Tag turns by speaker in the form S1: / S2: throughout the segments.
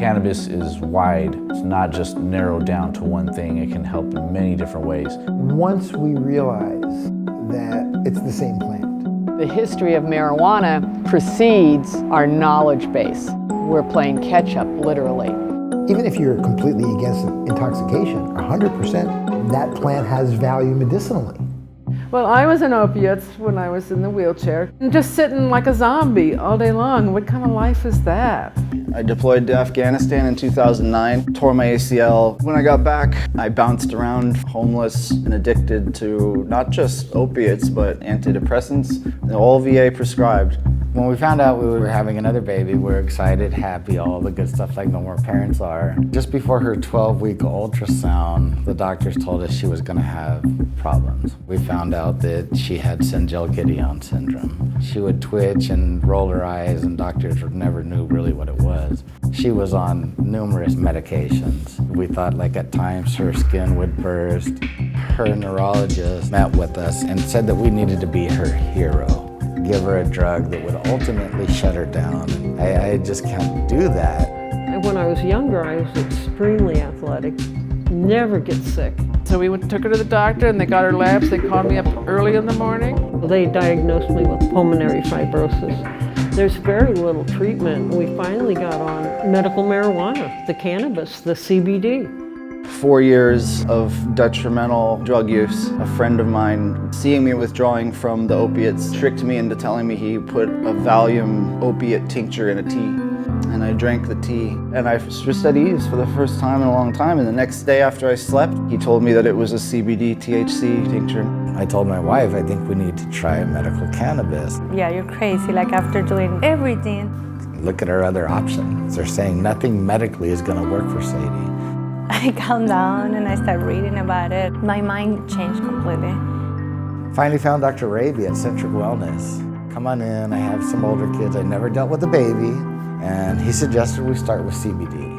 S1: Cannabis is wide. It's not just narrowed down to one thing. It can help in many different ways.
S2: Once we realize that it's the same plant.
S3: The history of marijuana precedes our knowledge base. We're playing catch up, literally.
S2: Even if you're completely against intoxication, 100%, that plant has value medicinally.
S4: Well, I was on opiates when I was in the wheelchair, and just sitting like a zombie all day long. What kind of life is that?
S5: I deployed to Afghanistan in 2009, tore my ACL. When I got back, I bounced around homeless and addicted to not just opiates, but antidepressants, all VA prescribed.
S6: When we found out we were having another baby, we were excited, happy, all the good stuff like normal parents are. Just before her 12-week ultrasound, the doctors told us she was gonna have problems. We found out that she had Gideon syndrome. She would twitch and roll her eyes, and doctors never knew really what it was. She was on numerous medications. We thought like at times her skin would burst. Her neurologist met with us and said that we needed to be her hero. Give her a drug that would ultimately shut her down. I just can't do that.
S7: When I was younger, I was extremely athletic, never get sick.
S4: So we took her to the doctor and they got her labs. They called me up early in the morning.
S7: They diagnosed me with pulmonary fibrosis. There's very little treatment. We finally got on medical marijuana, the cannabis, the CBD.
S5: 4 years of detrimental drug use. A friend of mine, seeing me withdrawing from the opiates, tricked me into telling me he put a Valium opiate tincture in a tea. And I drank the tea, and I was just at ease for the first time in a long time. And the next day after I slept, he told me that it was a CBD THC tincture.
S6: I told my wife, I think we need to try medical cannabis.
S8: Yeah, you're crazy, like after doing everything.
S6: Look at our other options. They're saying nothing medically is gonna work for Sadie.
S8: I calmed down and I started reading about it. My mind changed completely.
S6: Finally found Dr. Raby at Centric Wellness. Come on in, I have some older kids. I never dealt with a baby, and he suggested we start with CBD.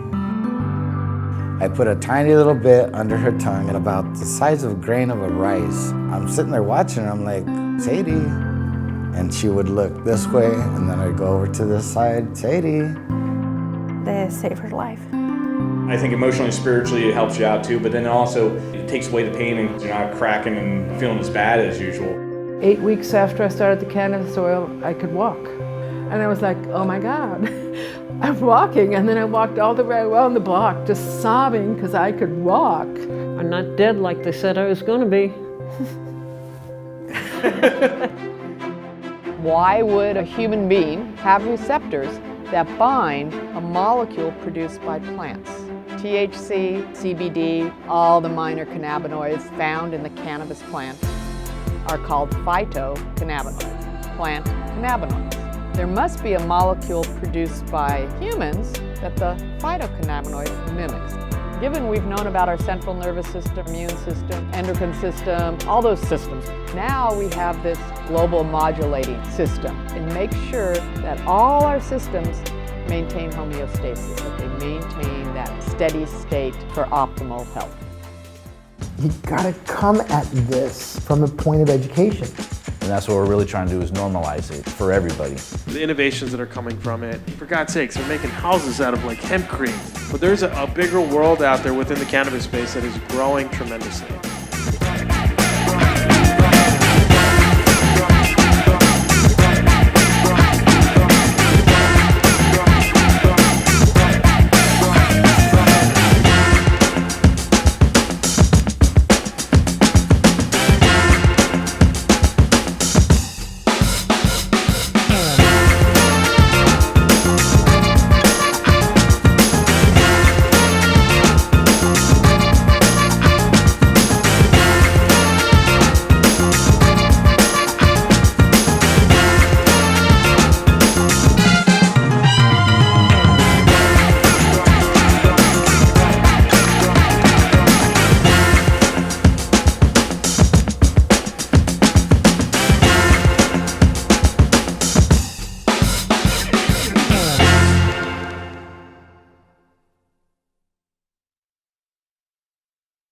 S6: I put a tiny little bit under her tongue and about the size of a grain of a rice. I'm sitting there watching her, I'm like, Sadie. And she would look this way, and then I'd go over to this side, Sadie.
S8: They saved her life.
S9: I think emotionally, spiritually, it helps you out too, but then also it takes away the pain and you're not cracking and feeling as bad as usual.
S4: 8 weeks after I started the cannabis oil, I could walk. And I was like, oh my God, I'm walking. And then I walked all the way around the block just sobbing because I could walk.
S7: I'm not dead like they said I was gonna be.
S3: Why would a human being have receptors that bind a molecule produced by plants? THC, CBD, all the minor cannabinoids found in the cannabis plant are called phytocannabinoids, plant cannabinoids. There must be a molecule produced by humans that the phytocannabinoid mimics. Given we've known about our central nervous system, immune system, endocrine system, all those systems, now we have this global modulating system and make sure that all our systems maintain homeostasis, that they maintain that steady state for optimal health.
S2: You gotta come at this from a point of education.
S1: And that's what we're really trying to do, is normalize it for everybody.
S10: The innovations that are coming from it, for God's sakes, they're making houses out of like hemp cream. But there's a bigger world out there within the cannabis space that is growing tremendously.